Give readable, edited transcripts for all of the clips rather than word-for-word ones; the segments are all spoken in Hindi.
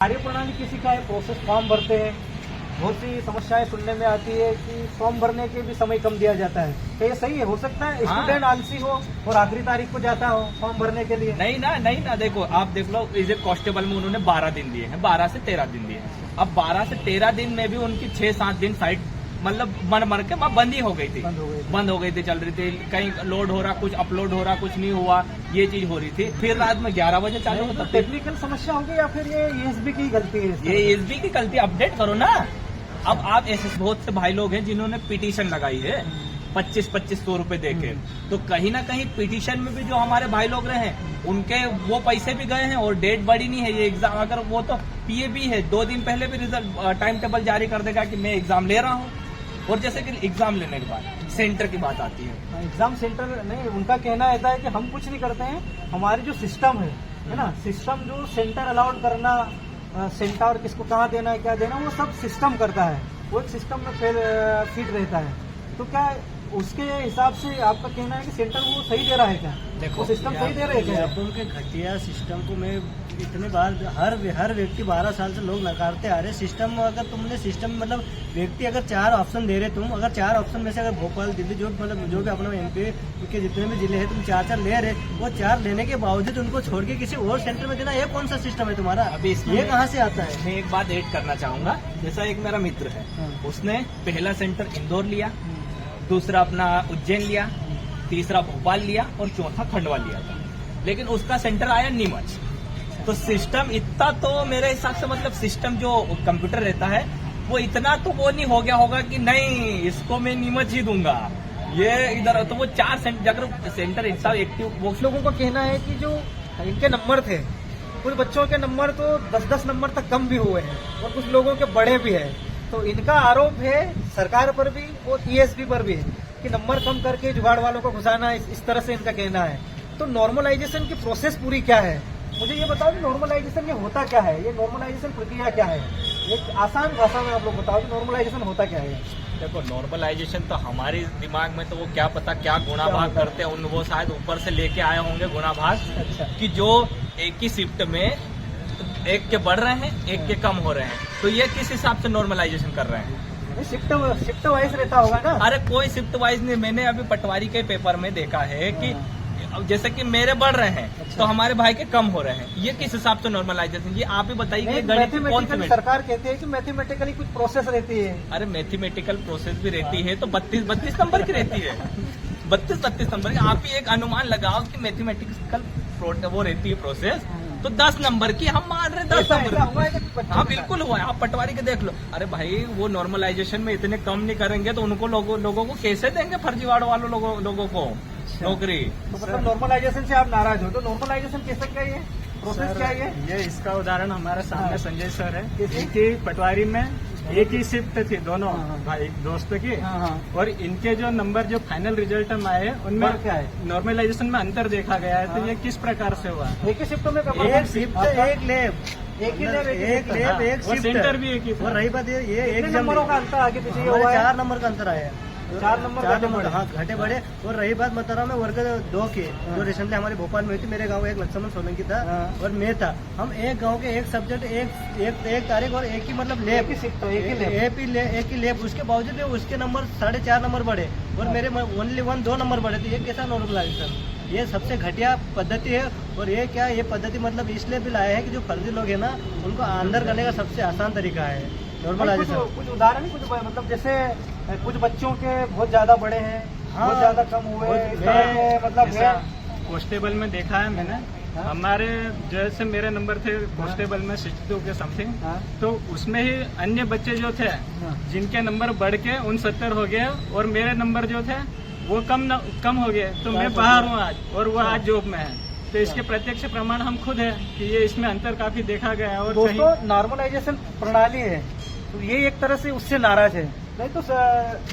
कार्यप्रणाली किसी का है, प्रोसेस फॉर्म भरते हैं। बहुत सी समस्याएं सुनने में आती है कि फॉर्म भरने के भी समय कम दिया जाता है। तो ये सही है? हो सकता है स्टूडेंट आलसी हो और आखिरी तारीख को जाता हो फॉर्म भरने के लिए। नहीं ना देखो, आप देख लो, इस कांस्टेबल में उन्होंने 12 दिन दिए हैं, 12 से 13 दिन दिए हैं। अब 12 से 13 दिन में भी उनकी 6-7 दिन साइट मतलब मर के बंद ही हो गई थी, बंद हो गई थी, चल रही थी, कहीं लोड हो रहा, कुछ अपलोड हो रहा, कुछ नहीं हुआ, ये चीज हो रही थी। फिर रात में 11 बजे चालू होता। टेक्निकल समस्या होगी या फिर ये ईएसबी की गलती है? ये ईएसबी की गलती, अपडेट करो ना। अब आप ऐसे बहुत से भाई लोग हैं जिन्होंने पिटीशन लगाई है 2500 रुपए देके, तो कहीं ना कहीं पिटीशन में भी जो हमारे भाई लोग रहे हैं उनके वो पैसे भी गए हैं और डेट बड़ी नहीं है। ये एग्जाम अगर वो तो पीएबी है, 2 दिन पहले भी रिजल्ट टाइम टेबल जारी कर देगा कि मैं एग्जाम ले रहा हूँ। और जैसे कि एग्जाम लेने के बाद सेंटर की बात आती है, एग्जाम सेंटर नहीं, उनका कहना ऐसा है कि हम कुछ नहीं करते हैं, हमारी जो सिस्टम है ना, सिस्टम जो सेंटर अलाउड करना, सेंटर किसको कहाँ देना है, क्या देना, वो सब सिस्टम करता है। वो एक सिस्टम में फिट रहता है। तो क्या उसके हिसाब से आपका कहना है कि सेंटर वो सही दे रहा है क्या? देखो, सिस्टम सही दे रहे हैं क्या? अपन के घटिया सिस्टम को मैं इतने बार हर व्यक्ति 12 साल से लोग नकारते आ रहे सिस्टम। अगर तुमने सिस्टम मतलब व्यक्ति अगर 4 ऑप्शन दे रहे, तुम अगर 4 ऑप्शन में से अगर भोपाल, दिल्ली, जो मतलब जो भी अपना एमपी के जितने भी जिले हैं, तुम 4 ले रहे, वो 4 लेने के बावजूद उनको छोड़ के किसी और सेंटर में देना, ये कौन सा सिस्टम है तुम्हारा? अभी ये कहाँ से आता है? मैं एक बात ऐड करना चाहूंगा। जैसा एक मेरा मित्र है, उसने पहला सेंटर इंदौर लिया, दूसरा अपना उज्जैन लिया, तीसरा भोपाल लिया और चौथा खंडवा लिया था, लेकिन उसका सेंटर आया नीमच। तो सिस्टम इतना तो मेरे हिसाब से मतलब सिस्टम जो कंप्यूटर रहता है वो इतना तो वो नहीं हो गया होगा कि नहीं इसको मैं नीमच ही दूंगा, ये इधर। तो वो 4 सेंटर इतना एक्टिव। वो लोगों का कहना है कि जो इनके नंबर थे, कुछ बच्चों के नंबर तो 10-10 नंबर तक कम भी हुए हैं और कुछ लोगों के बढ़े भी हैं। तो इनका आरोप है सरकार पर भी और ईएसबी पर भी कि नंबर कम करके जुगाड़ वालों को घुसाना, इस तरह से इनका कहना है। तो नॉर्मलाइजेशन की प्रोसेस पूरी क्या है? मुझे ये बताओ कि नॉर्मलाइजेशन ये होता क्या है, ये नॉर्मलाइजेशन प्रक्रिया क्या है? एक आसान भाषा में आप लोग बताओ कि नॉर्मलाइजेशन होता क्या है? देखो, नॉर्मलाइजेशन तो हमारे दिमाग में तो वो क्या पता क्या गुणा भाग करते हैं, वो शायद ऊपर से लेके आए होंगे गुणा भाग। अच्छा। कि जो एक ही शिफ्ट में एक के बढ़ रहे हैं, एक के कम हो रहे हैं, तो ये किस हिसाब से नॉर्मलाइजेशन कर रहे हैं? शिफ्ट वाइज रहता होगा ना? अरे कोई शिफ्ट वाइज नहीं। मैंने अभी पटवारी के पेपर में देखा है कि जैसे कि मेरे बढ़ रहे हैं, अच्छा। तो हमारे भाई के कम हो रहे हैं, ये किस हिसाब से नॉर्मलाइजेशन? ये आप ही बताइए। गणित कौन सी सरकार कहती है कि मैथमेटिकली कुछ प्रोसेस रहती है। अरे मैथमेटिकल प्रोसेस भी रहती है तो 32 नंबर की रहती है, 32 नंबर की। आप ही एक अनुमान लगाओ कि मैथमेटिकल वो रहती है प्रोसेस, तो 10 नंबर की हम मान रहे 10 नंबर की। हाँ बिल्कुल हुआ है, आप पटवारी के देख लो। अरे भाई वो नॉर्मलाइजेशन में इतने कम नहीं करेंगे तो उनको लोगों को कैसे देंगे फर्जीवाड़ वालों लोगों को नौकरी? तो मतलब नॉर्मलाइजेशन से आप नाराज हो, तो नॉर्मलाइजेशन कैसे क्या है, प्रोसेस क्या है? ये इसका उदाहरण हमारे सामने संजय सर है। इनकी पटवारी में एक ही शिफ्ट थी दोनों भाई दोस्तों की, और इनके जो नंबर जो फाइनल रिजल्ट में आए उनमें क्या है, नॉर्मलाइजेशन में अंतर देखा गया है। तो ये किस प्रकार से हुआ? एक ही शिफ्ट में एक शिफ्ट, एक लेब, एक सेंटर भी एक ही। और रही बात ये एक नंबरों का अंतर आगे पीछे हुआ है, 4 नंबर का अंतर आया, 4 नंबर हाँ घटे बढ़े। और रही बात बता रहा हूँ मैं वर्ग 2 की, जो रिसेंटली हमारे भोपाल में हुई थी। मेरे गांव एक लक्ष्मण सोलंकी था और मैं था। हम एक गांव के एक सब्जेक्ट एक तारीख और एक ही मतलब लेब, एक ही लेब, उसके बावजूद भी उसके नंबर 4.5 नंबर बढ़े और मेरे ओनली 2 नंबर बढ़े। तो ये कैसा नॉर्मलाइजेशन? ये सबसे घटिया पद्धति है। और ये क्या, ये पद्धति मतलब इसलिए भी लाया है कि जो फर्जी लोग है ना, उनको अंदर करने का सबसे आसान तरीका है नॉर्मलाइजेशन। कुछ उदाहरण, कुछ मतलब जैसे कुछ बच्चों के बहुत ज्यादा बड़े हैं, बहुत ज्यादा कम हुए, मतलब कांस्टेबल में देखा है मैंने। हमारे जैसे मेरे नंबर थे कांस्टेबल में 62 के समथिंग, तो उसमें ही अन्य बच्चे जो थे जिनके नंबर बढ़ के 69 हो गए और मेरे नंबर जो थे वो कम हो गए। तो मैं बाहर हूँ आज और वो आज जॉब में है। तो इसके प्रत्यक्ष प्रमाण हम खुद है कि ये इसमें अंतर काफी देखा गया है। और दोस्तों, नॉर्मलाइजेशन प्रणाली है तो ये एक तरह से उससे नाराज है। नहीं तो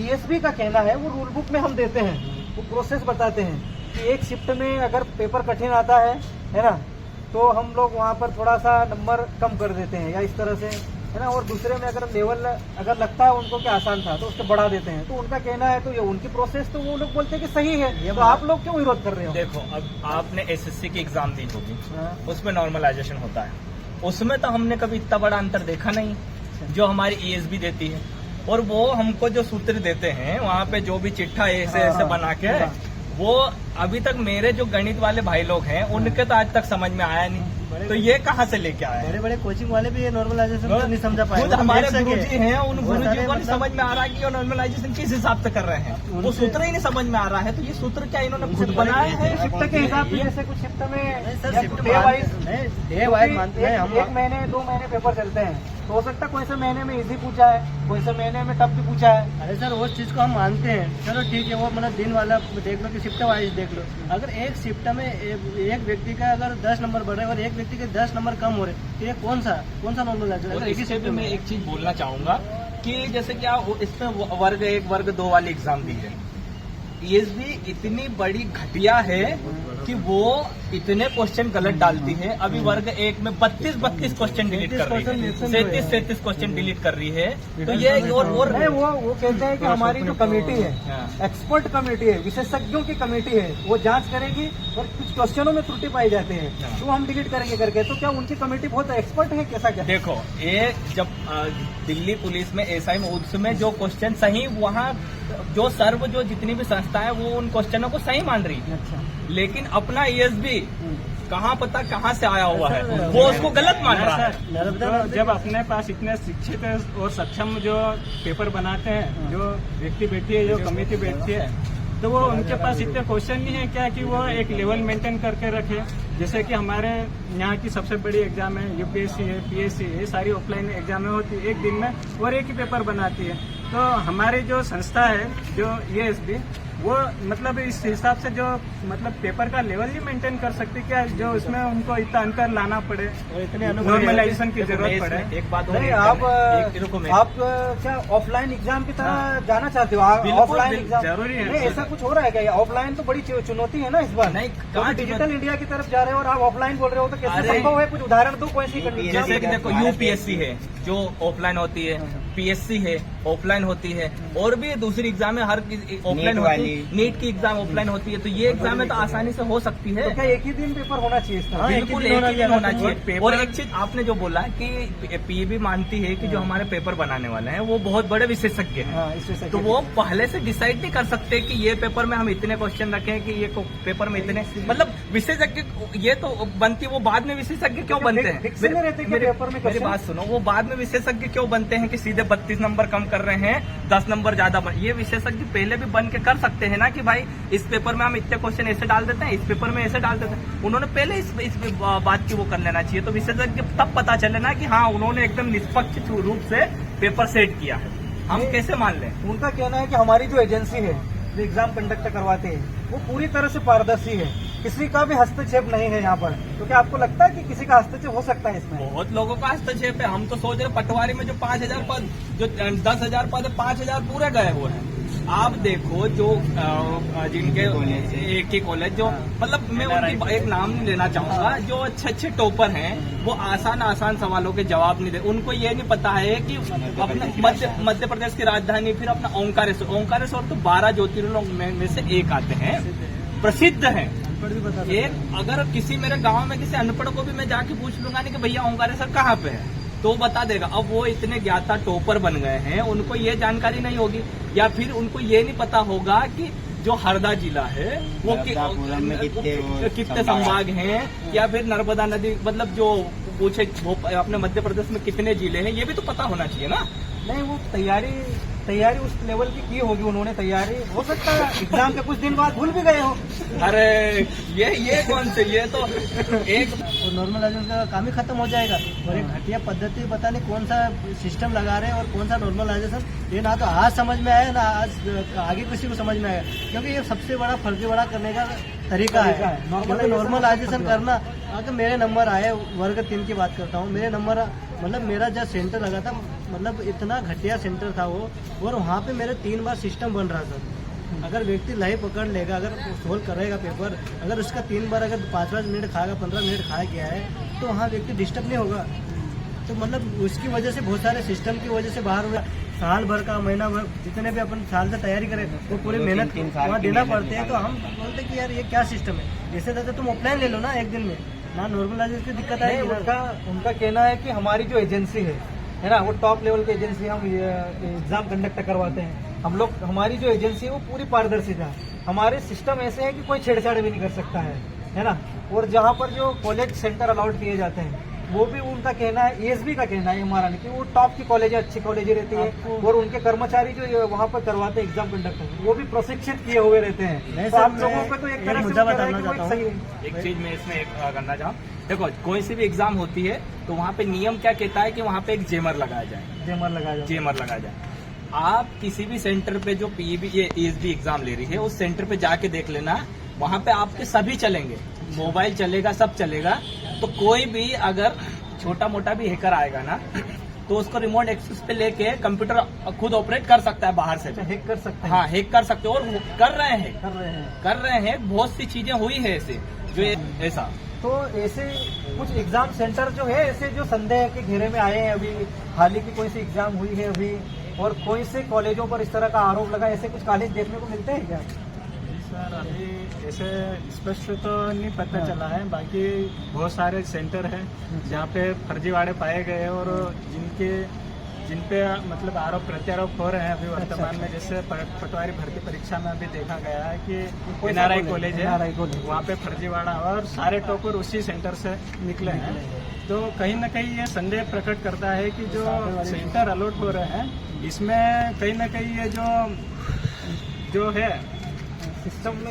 ईएसबी का कहना है, वो रूल बुक में हम देते हैं, वो प्रोसेस बताते हैं कि एक शिफ्ट में अगर पेपर कठिन आता है ना, तो हम लोग वहाँ पर थोड़ा सा नंबर कम कर देते हैं या इस तरह से, है ना। और दूसरे में अगर लेवल अगर लगता है उनको कि आसान था तो उसको बढ़ा देते हैं। तो उनका कहना है, तो ये उनकी प्रोसेस, तो वो लोग बोलते हैं कि सही है। तो आप लोग क्यों विरोध कर रहे हो? देखो, अब आपने एसएससी की एग्जाम दी होगी, उसमें नॉर्मलाइजेशन होता है। उसमें तो हमने कभी इतना बड़ा अंतर देखा नहीं जो हमारी ESB देती है। और वो हमको जो सूत्र देते हैं वहाँ पे जो भी चिट्ठा ऐसे ऐसे बना के, वो अभी तक मेरे जो गणित वाले भाई लोग हैं उनके तो आज तक समझ में आया नहीं। तो ये कहाँ से लेके आए? बड़े बड़े कोचिंग वाले भी ये नॉर्मलाइजेशन नहीं समझा पाए। खुद हमारे गुरुजी हैं, उन गुरुजी को नहीं समझ में आ रहा है कि ये नॉर्मलाइजेशन किस हिसाब से कर रहे हैं, वो सूत्र ही नहीं समझ में आ रहा है। तो ये सूत्र क्या इन्होंने खुद बनाए हैं शिफ्ट के हिसाब से? जैसे कुछ शिफ्ट में डे वाइज मानते हैं हम, 1 महीने 2 महीने पेपर चलते हैं, तो हो सकता है कोई से महीने में इजी पूछा है, कोई से महीने में टफ भी पूछा है। अरे सर उस चीज को हम मानते हैं, चलो ठीक है, वो मतलब दिन वाला देख लो कि शिफ्ट वाइज देख लो। अगर एक शिफ्ट में एक व्यक्ति का अगर 10 नंबर बढ़ रहे और एक व्यक्ति के 10 नंबर कम हो रहे, तो ये कौन सा नॉर्मल है? और इससे भी मैं एक चीज बोलना चाहूंगा कि जैसे क्या इसमें वर्ग 1 वर्ग 2 वाली एग्जाम दी है, ESB इतनी बड़ी घटिया है कि वो इतने क्वेश्चन गलत डालती है। अभी वर्ग 1 में 32 क्वेश्चन डिलीट कर रही है, 37 क्वेश्चन डिलीट कर रही है। तो ये और वो कहते हैं कि हमारी जो कमेटी है, एक्सपर्ट कमेटी है, विशेषज्ञों की कमेटी है, वो जांच करेगी और कुछ क्वेश्चनों में त्रुटि पाई जाती है तो हम डिलीट करेंगे करके। तो क्या उनकी कमेटी बहुत एक्सपर्ट है? कैसा क्या? देखो, ये जब दिल्ली पुलिस में SI में उसमें जो क्वेश्चन सही, वहाँ जो सर्व जो जितनी भी संस्था है वो उन क्वेश्चनों को सही मान रही है। अच्छा। लेकिन अपना ESB कहाँ पता कहाँ से आया हुआ है, वो उसको गलत मान रहा है। जब अपने पास इतने शिक्षित और सक्षम जो पेपर बनाते हैं, जो व्यक्ति बैठी है, जो कमेटी बैठती है, तो वो उनके पास इतने क्वेश्चन नहीं है क्या कि वो एक लेवल मेंटेन करके रखे। जैसे कि हमारे यहाँ की सबसे बड़ी एग्जाम है UPSC है, PSC है, सारी ऑफलाइन एग्जामें होती है एक दिन में और एक ही पेपर बनाती है। तो हमारी जो संस्था है जो ESB, वो मतलब इस हिसाब से जो मतलब पेपर का लेवल ही मेंटेन कर सकती क्या, जो उसमें उनको इतना अंतर लाना पड़े और इतने नॉर्मलाइजेशन की जरूरत पड़े। एक बात नहीं, आप क्या ऑफलाइन एग्जाम की तरह जाना चाहते हो? ऑफलाइन एग्जाम जरूरी है। नहीं, ऐसा कुछ हो रहा है क्या? ऑफलाइन तो बड़ी चुनौती है ना इस बार। नहीं, तो डिजिटल इंडिया की तरफ जा रहे हो और आप ऑफलाइन बोल रहे हो, तो कैसे संभव है? कुछ उदाहरण दो, कोई सी कंडीशन। जैसे कि देखो, UPSC है जो ऑफलाइन होती है, PSC है ऑफलाइन होती है, और भी दूसरी एग्जाम है हर ऑफलाइन होती है, नीट की एग्जाम ऑफलाइन होती है। तो ये एग्जाम है तो आसानी से हो सकती है। तो क्या एक ही दिन पेपर होना चाहिए इसका? बिल्कुल एक ही दिन होना चाहिए। और एक चीज आपने जो बोला कि PEB मानती है कि जो हमारे पेपर बनाने वाले हैं वो बहुत बड़े विशेषज्ञ हैं, तो वो पहले से डिसाइड नहीं कर सकते कि ये पेपर में हम इतने क्वेश्चन रखें कि ये पेपर में इतने, मतलब विशेषज्ञ ये तो बनती है, वो बाद में विशेषज्ञ क्यों बनते हैं? मेरी बात सुनो, वो बाद में विशेषज्ञ क्यों बनते हैं कि सीधे 32 नंबर कम कर रहे हैं, 10 नंबर ज्यादा ये विशेषज्ञ पहले भी बन के कर सकते हैं ना कि भाई इस पेपर में हम इतने क्वेश्चन ऐसे डाल देते हैं, इस पेपर में ऐसे डाल देते हैं। उन्होंने पहले इस बात की वो कर लेना चाहिए, तो विशेषज्ञ तब पता चले ना कि हाँ उन्होंने एकदम निष्पक्ष रूप से पेपर सेट किया है। हम कैसे मान लें? उनका कहना है कि हमारी जो एजेंसी है जो एग्जाम कंडक्ट करवाते हैं वो पूरी तरह से पारदर्शी है, किसी का भी हस्तक्षेप नहीं है यहाँ पर। तो क्या आपको लगता है कि किसी का हस्तक्षेप हो सकता है इसमें? बहुत लोगों का हस्तक्षेप है। हम तो सोच रहे पटवारी में जो 5000 पद, जो 10,000 पद है, 5000 पूरे गए हुए हैं। आप देखो जो जिनके एक ही कॉलेज, जो मतलब मैं उनकी एक नाम नहीं लेना चाहूंगा, जो अच्छे टॉपर हैं वो आसान सवालों के जवाब नहीं दे। उनको ये नहीं पता है कि अपने मध्य प्रदेश की राजधानी फिर अपना ओंकारेश्वर तो 12 ज्योतिर्लिंग में से एक आते हैं, प्रसिद्ध हैं। एक अगर किसी मेरे गांव में किसी अनपढ़ को भी मैं जाके पूछ लूंगा नहीं कि भैया ओंकारेश्वर कहाँ पे है, तो बता देगा। अब वो इतने ज्ञाता टॉपर बन गए हैं, उनको ये जानकारी नहीं होगी, या फिर उनको ये नहीं पता होगा कि जो हरदा जिला है वो कितने संभाग हैं, या फिर नर्मदा नदी, मतलब जो पूछे अपने मध्य प्रदेश में कितने जिले हैं, ये भी तो पता होना चाहिए ना। नहीं, वो तैयारी उस लेवल की होगी उन्होंने तैयारी, हो सकता है एग्जाम के कुछ दिन बाद भूल भी गए हो। अरे ये कौन से, ये तो एक नॉर्मलाइजेशन का काम ही खत्म हो जाएगा। और एक घटिया पद्धति पता नहीं कौन सा सिस्टम लगा रहे हैं और कौन सा नॉर्मलाइजेशन, ये ना तो आज समझ में आया ना आज आगे किसी को समझ में आएगा, क्योंकि ये सबसे बड़ा फर्जीवाड़ा करने का तरीका है। नॉर्मलाइजेशन करना, अगर मेरे नंबर आए, वर्ग 3 की बात करता हूँ, मेरे नंबर मतलब मेरा जब सेंटर लगा था, मतलब इतना घटिया सेंटर था वो, और वहाँ पे मेरे 3 बार सिस्टम बन रहा था। अगर व्यक्ति लाही पकड़ लेगा, अगर सोल्व करेगा पेपर, अगर उसका 3 बार अगर 5-5 मिनट खाएगा, 15 मिनट खा गया है, तो वहाँ व्यक्ति डिस्टर्ब नहीं होगा। तो मतलब उसकी वजह से बहुत सारे सिस्टम की वजह से बाहर हुआ। साल भर का, महीना भर, जितने भी अपन साल से तैयारी करें वो पूरी मेहनत वहाँ देना पड़ते हैं। तो हम बोलते कि यार ये क्या सिस्टम है, जैसे तुम ऑफलाइन ले लो ना एक दिन में, ना नॉर्मलाइजेशन की दिक्कत नहीं, आएगी ना। उनका कहना है कि हमारी जो एजेंसी है ना, वो टॉप लेवल की एजेंसी, हम एग्जाम कंडक्ट करवाते हैं हम लोग। हमारी जो एजेंसी है वो पूरी पारदर्शिता है, हमारे सिस्टम ऐसे है कि कोई छेड़छाड़ भी नहीं कर सकता है ना। और जहाँ पर जो कॉलेज सेंटर अलॉट किए जाते हैं वो भी उनका कहना है, ESB का कहना है हमारा नहीं, कि वो टॉप की कॉलेज है, अच्छी कॉलेज रहती है, और उनके कर्मचारी जो वहाँ पर करवाते हैं एग्जाम कंडक्ट वो भी प्रशिक्षित किए हुए रहते हैं। तो आप लोगों को तो एक तरह से मुद्दा वो कह रहा है बताना कि वो चाहता एक हूँ। सही एक चीज मैं इसमें करना चाहूँ, देखो कोई सी भी एग्जाम होती है तो वहाँ पे नियम क्या कहता है कि वहाँ पे एक जेमर लगाया जाए, जेमर लगाया जाए। जेमर लगाया जाए। आप किसी भी सेंटर पे जो PEB ये ESB एग्जाम ले रही है उस सेंटर पे जाके देख लेना, वहाँ पे आपके सभी चलेंगे, मोबाइल चलेगा, सब चलेगा। तो कोई भी अगर छोटा मोटा भी हैकर आएगा ना तो उसको रिमोट एक्सेस पे लेके कंप्यूटर खुद ऑपरेट कर सकता है बाहर से। हैक कर सकते हैं। हाँ, हैक कर सकते हो, और वो कर रहे हैं। बहुत सी चीजें हुई है ऐसे जो ऐसा। तो ऐसे कुछ एग्जाम सेंटर जो है ऐसे जो संदेह के घेरे में आए हैं अभी, हाल ही की कोई सी एग्जाम हुई है अभी, और कोई से कॉलेजों पर इस तरह का आरोप लगा, ऐसे कुछ कॉलेज देखने को मिलते हैं क्या? सर अभी ऐसे स्पष्ट तो नहीं पता चला है, बाकी बहुत सारे सेंटर हैं जहाँ पे फर्जीवाड़े पाए गए हैं और जिन पे मतलब आरोप प्रत्यारोप हो रहे हैं अभी वर्तमान में। जैसे पटवारी भर्ती परीक्षा में अभी देखा गया है कि NRI कॉलेज है, वहाँ पे फर्जीवाड़ा और सारे टॉपर उसी सेंटर से निकले हैं। तो कहीं ना कहीं ये संदेह प्रकट करता है कि जो सेंटर अलॉट हो रहे हैं इसमें कहीं ना कहीं ये जो है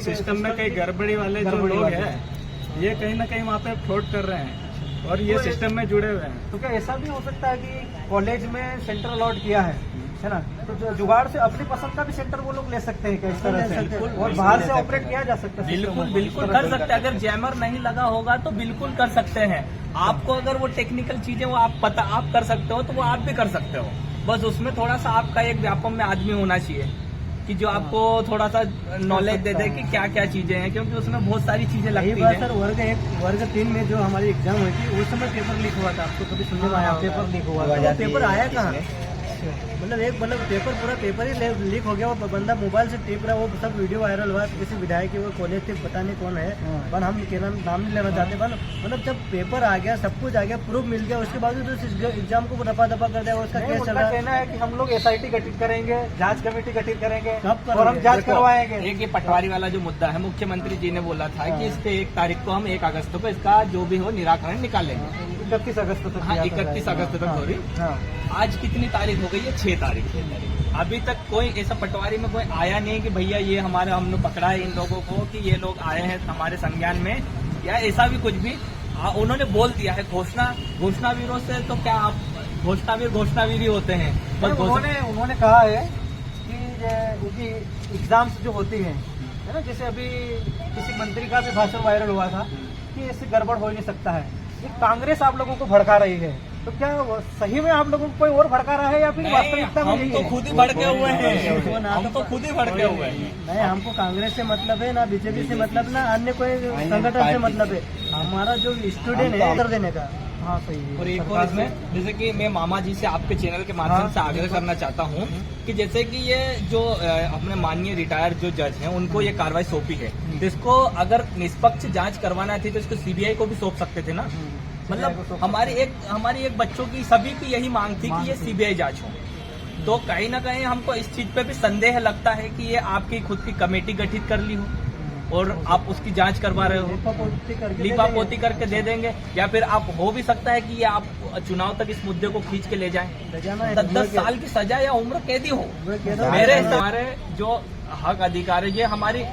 सिस्टम में कई गड़बड़ी वाले जो लोग हैं ये कहीं ना कहीं वहाँ पे फ्रॉड कर रहे हैं और ये सिस्टम में जुड़े हुए हैं। तो क्या ऐसा भी हो सकता है कि कॉलेज में सेंटर अलॉट किया है ना, तो जो जुगाड़ से अपनी पसंद का भी सेंटर वो लोग ले सकते हैं क्या इस तरह से, और बाहर से ऑपरेट किया जा सकता है? बिल्कुल कर सकते हैं। अगर जैमर नहीं लगा होगा तो बिल्कुल कर सकते हैं। आपको अगर वो टेक्निकल चीजें वो आप कर सकते हो तो वो आप भी कर सकते हो। बस उसमें थोड़ा सा आपका एक व्यापम में आदमी होना चाहिए कि जो आपको थोड़ा सा नॉलेज दे दे कि क्या क्या चीजें हैं, क्योंकि उसमें बहुत सारी चीजें लगती हैं। सर वर्ग 3 में जो हमारी एग्जाम हुई थी उस समय पेपर लीक हुआ था, आपको कभी सुनने में आया? पेपर लीक हुआ था। पेपर आया कहाँ? मतलब पेपर पूरा पेपर ही लीक हो गया। वो बंदा मोबाइल से टिप रहा, वो सब वीडियो वायरल हुआ। किसी विधायक की वो कॉलेज थे, पता नहीं कौन है, पर हम नाम नहीं लेना चाहते। पर मतलब जब पेपर आ गया, सब कुछ आ गया, प्रूफ मिल गया, उसके बावजूद उस एग्जाम को रफा दफा कर दिया। उसका केस चल रहा है। कहना है कि हम लोग SIT गठित करेंगे, जांच कमेटी गठित करेंगे और हम जांच करवाएंगे। एक ये पटवारी वाला जो मुद्दा है, मुख्यमंत्री जी ने बोला था कि इस पे 1 तारीख को हम 1 अगस्त को इसका जो भी हो निराकरण निकालेंगे। 31 अगस्त तक। हाँ, 31 अगस्त तक हो रही। आज कितनी तारीख हो गई है? 6 तारीख। अभी तक कोई ऐसा पटवारी में कोई आया नहीं कि भैया ये हमने पकड़ा है इन लोगों को कि ये लोग आए हैं हमारे संज्ञान में, या ऐसा भी कुछ भी। उन्होंने बोल दिया है घोषणावीरों से, तो क्या आप घोषणावीर ही होते हैं? उन्होंने कहा है कि उनकी एग्जाम्स जो होती है ना, जैसे अभी किसी मंत्री का भी भाषण वायरल हुआ था कि इससे गड़बड़ हो ही नहीं सकता है। ये कांग्रेस आप लोगों को भड़का रही है, तो क्या सही में आप लोगों को कोई और भड़का रहा है या फिर वास्तविकता में? हम तो खुद ही भड़के हुए हैं। हम तो खुद ही भड़के हुए हैं। नहीं, हमको कांग्रेस से मतलब है ना, बीजेपी से मतलब ना, अन्य कोई संगठन से मतलब है। हमारा जो स्टूडेंट है उत्तर देने का। हाँ, सही है। और एक और इसमें जैसे कि मैं मामा जी से आपके चैनल के माध्यम से आग्रह करना चाहता हूँ कि जैसे कि ये जो अपने माननीय रिटायर जो जज हैं उनको ये कार्रवाई सौंपी है, जिसको अगर निष्पक्ष जांच करवाना थी तो इसको CBI को भी सौंप सकते थे ना। मतलब हमारी एक बच्चों की सभी की यही मांग थी कि ये CBI जांच हो। तो कहीं ना कहीं हमको इस चीज पे भी संदेह लगता है कि ये आपकी खुद की कमेटी गठित कर ली हो और आप उसकी जांच करवा रहे हो, लीपापोती करके दे देंगे, या फिर आप हो भी सकता है कि ये आप चुनाव तक इस मुद्दे को खींच के ले जाएं। 10 साल की सजा या उम्र कैदी हो। मेरे हमारे जो हक अधिकार है ये हमारी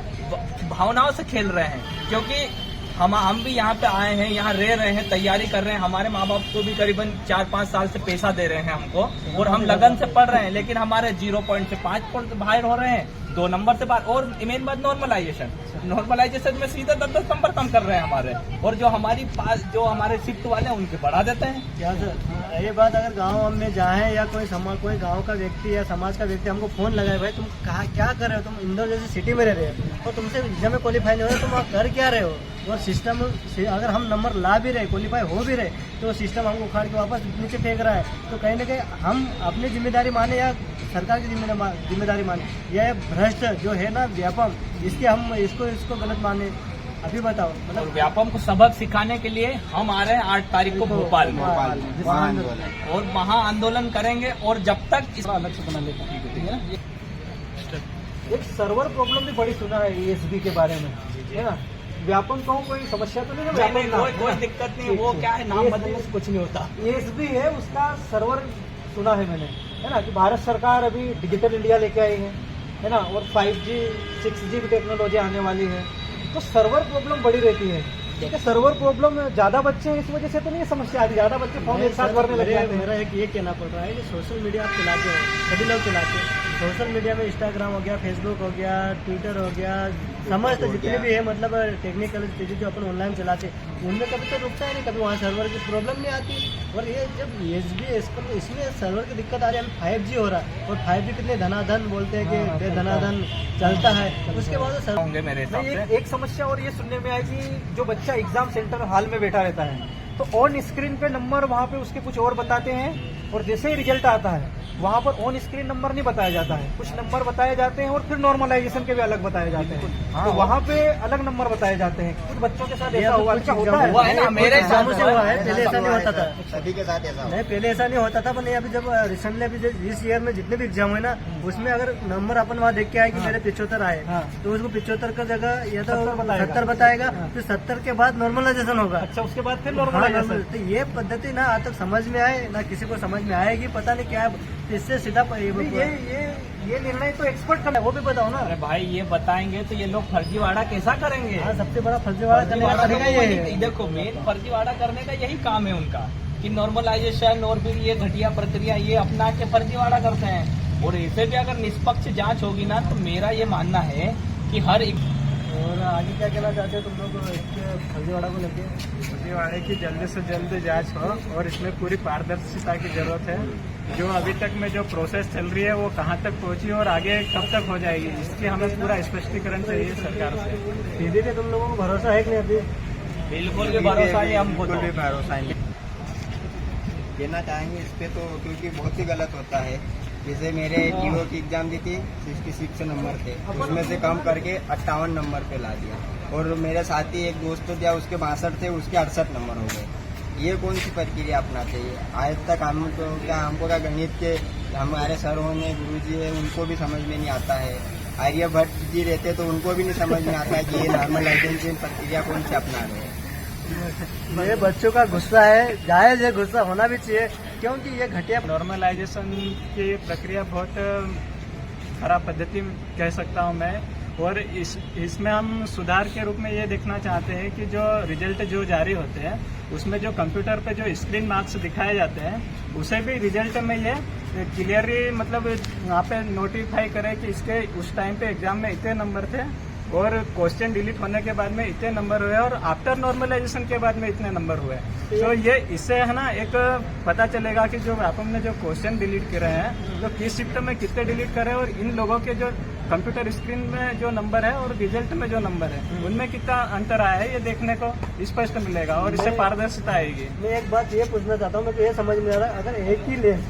भावनाओं से खेल रहे हैं, क्योंकि हम भी यहाँ पे आए हैं, यहाँ रह रहे हैं, तैयारी कर रहे हैं। हमारे माँ बाप को भी करीबन 4-5 साल से पैसा दे रहे हैं हमको, और हम लगन से पढ़ रहे हैं, लेकिन हमारे 0 पॉइंट से 5 पॉइंट बाहर हो रहे हैं, 2 नंबर से बाहर। और मेन बात नॉर्मलाइजेशन में सीधे 10 नंबर कम कर रहे हैं हमारे, और जो हमारे शिफ्ट वाले हैं उनके बढ़ा देते हैं। क्या सर, ये बात अगर गाँव में जाए या कोई गाँव का व्यक्ति या समाज का व्यक्ति हमको फोन लगाए, भाई तुम क्या कर रहे हो, तुम इंदौर जैसी सिटी में रह रहे हो और तुमसे एग्जाम में क्वालिफाई नहीं हो रहे, तुम वहाँ कर क्या रहे हो? और सिस्टम अगर हम नंबर ला भी रहे, क्वालिफाई हो भी रहे, तो सिस्टम हमको उखाड़ के वापस नीचे फेंक रहा है। तो कहीं ना कहीं हम अपनी जिम्मेदारी माने या सरकार की जिम्मेदारी माने, यह भ्रष्ट जो है ना व्यापम, इसके हम इसको गलत माने। अभी बताओ और मतलब व्यापम को सबक सिखाने के लिए हम आ रहे हैं 8 तारीख को भोपाल में और वहाँ आंदोलन करेंगे और जब तक इस अलग से बना लेते हैं, ठीक है ना। एक सर्वर प्रॉब्लम भी बड़ी सुना है ESB के बारे में, है ना। व्यापम को कोई समस्या तो नहीं है? नहीं, कोई दिक्कत नहीं, वो क्या है, नाम बदलने से कुछ नहीं होता। ESB है, उसका सर्वर सुना है मैंने, है ना, कि भारत सरकार अभी डिजिटल इंडिया लेके आई है ना, और 5G 6G की टेक्नोलॉजी आने वाली है, तो सर्वर प्रॉब्लम बड़ी रहती है। ठीक है, सर्वर प्रॉब्लम ज्यादा बच्चे हैं इस वजह से तो नहीं समस्या आती, ज्यादा बच्चे फॉर्म एक साथ भरने लग जाते हैं। मेरा एक ये कहना पड़ रहा है कि सोशल मीडिया आप चलाते हो, सभी लोग चलाते हैं। सोशल मीडिया में इंस्टाग्राम हो गया, फेसबुक हो गया, ट्विटर हो गया, समझते जितने भी है मतलब टेक्निकल चीज़ें जो अपन ऑनलाइन चलाते हैं, उनमें कभी तो रुकता है नहीं, कभी वहाँ सर्वर की प्रॉब्लम नहीं आती। और ये जब ESB इसमें सर्वर की दिक्कत आ रही है, अभी 5G हो रहा है, और 5G कितने धनाधन बोलते हैं कि बेधनाधन चलता है, उसके बाद सर्वर होंगे मेरे हिसाब नहीं, से। एक समस्या और ये सुनने में आई कि जो बच्चा एग्जाम सेंटर हॉल में बैठा रहता है, तो ऑन स्क्रीन पे नंबर वहाँ पे उसके कुछ और बताते हैं, और जैसे ही रिजल्ट आता है वहाँ पर ऑन स्क्रीन नंबर नहीं बताया जाता है, कुछ नंबर बताए जाते हैं और फिर नॉर्मलाइजेशन के भी अलग बताए जाते हैं। तो वहाँ पे अलग नंबर बताए जाते हैं। कुछ बच्चों के साथ ऐसा हुआ, अच्छा होता हुआ है ना, मेरे एग्जाम साथ से हुआ है, पहले ऐसा नहीं होता था। सभी के साथ ऐसा नहीं, पहले ऐसा नहीं होता था, पर नहीं अभी जब रिसेंटली अभी इस ईयर में जितने भी एग्जाम हुए ना, उसमें अगर नंबर अपन वहाँ देख के आए कि मेरे 75 आए, तो उसको 75 का जगह या तो 70 बताएगा, फिर 70 के बाद नॉर्मलाइजेशन होगा। अच्छा, उसके बाद फिर हाँ, नॉर्मलाइजेशन। तो ये पद्धति ना आज तक समझ में आए ना किसी को समझ में आएगी, पता नहीं क्या है। इससे सीधा ये निर्णय तो एक्सपर्ट का है, वो भी बताओ ना। अरे भाई ये बताएंगे तो ये लोग फर्जीवाड़ा कैसा करेंगे? हाँ, सबसे बड़ा फर्जीवाड़ा करने का तरीका ये है। देखो, मेन फर्जीवाड़ा करने का यही काम है उनका, कि नॉर्मलाइजेशन और फिर ये घटिया प्रक्रिया ये अपना के फर्जीवाड़ा करते हैं। और इसे भी अगर निष्पक्ष जांच होगी ना, तो मेरा ये मानना है कि हर एक। और आगे क्या कहना चाहते हो तुम लोग इसके फर्जीवाड़ा को लेके? फर्जीवाड़े की जल्द से जल्द जांच हो और इसमें पूरी पारदर्शिता की जरूरत है। जो अभी तक में जो प्रोसेस चल रही है वो कहाँ तक पहुंची और आगे कब तक हो जाएगी, इसकी हमें पूरा स्पष्टीकरण चाहिए सरकार से। दीदी पे तुम लोगों को भरोसा है कि नहीं अभी? बिल्कुल भी भरोसा नहीं हमको, बिल्कुल भी भरोसा नहीं देना चाहेंगे इस पे, तो क्योंकि बहुत ही गलत होता है। जैसे मेरे DO की एग्जाम दी थी, 66 नंबर थे, उसमें से कम करके 58 नंबर पे ला दिया। और मेरे साथी एक दोस्त तो दिया, उसके 62 थे, उसके 68 नंबर हो गए। ये कौन सी प्रक्रिया अपनाते हैं? आज तक हम तो क्या, हमको क्या गणित के हमारे सर होने गुरुजी है, उनको भी समझ में नहीं आता है। आर्यभट्ट जी रहते तो उनको भी नहीं समझ में आता है कि ये नॉर्मलाइजेशन प्रक्रिया कौन सी अपना रहे हैं। ये बच्चों का गुस्सा है, जायज है, गुस्सा होना भी चाहिए, क्योंकि ये घटिया नॉर्मलाइजेशन की प्रक्रिया बहुत खराब पद्धति कह सकता हूँ मैं। और इसमें हम सुधार के रूप में ये देखना चाहते हैं कि जो रिजल्ट जो जारी होते हैं उसमें जो कंप्यूटर पे जो स्क्रीन मार्क्स दिखाए जाते हैं, उसे भी रिजल्ट में ये क्लियरली मतलब यहाँ पे नोटिफाई करें कि इसके उस टाइम पे एग्जाम में इतने नंबर थे और क्वेश्चन डिलीट होने के बाद में इतने नंबर हुए और आफ्टर नॉर्मलाइजेशन के बाद में इतने नंबर हुए। तो ये इससे है ना एक पता चलेगा कि जो व्यापम ने जो क्वेश्चन डिलीट करे हैं, तो किस शिफ्ट में कितने डिलीट करे और इन लोगों के जो कंप्यूटर स्क्रीन में जो नंबर है और रिजल्ट में जो नंबर है उनमें कितना अंतर आया है, ये देखने को स्पष्ट मिलेगा और इससे पारदर्शिता आएगी। मैं एक बात ये पूछना चाहता हूँ, मेरे को ये समझ में आ रहा है, अगर एक ही लेस